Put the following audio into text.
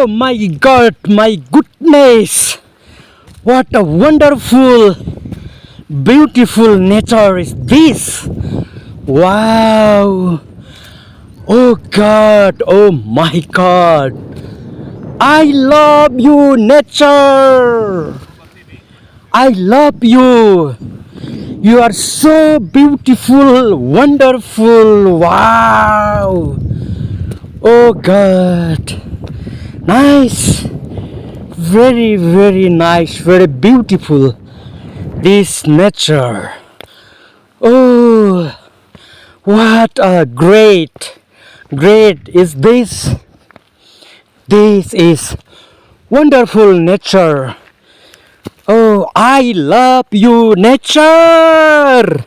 Oh my God, my goodness! What a wonderful, beautiful nature is this! Wow! Oh God, oh my God! I love you, nature! I love you! You are so beautiful, wonderful, wow! Oh God! Nice! Very, very nice, very beautiful, this nature. Oh, what a great is this. This is wonderful nature. Oh, I love you, nature!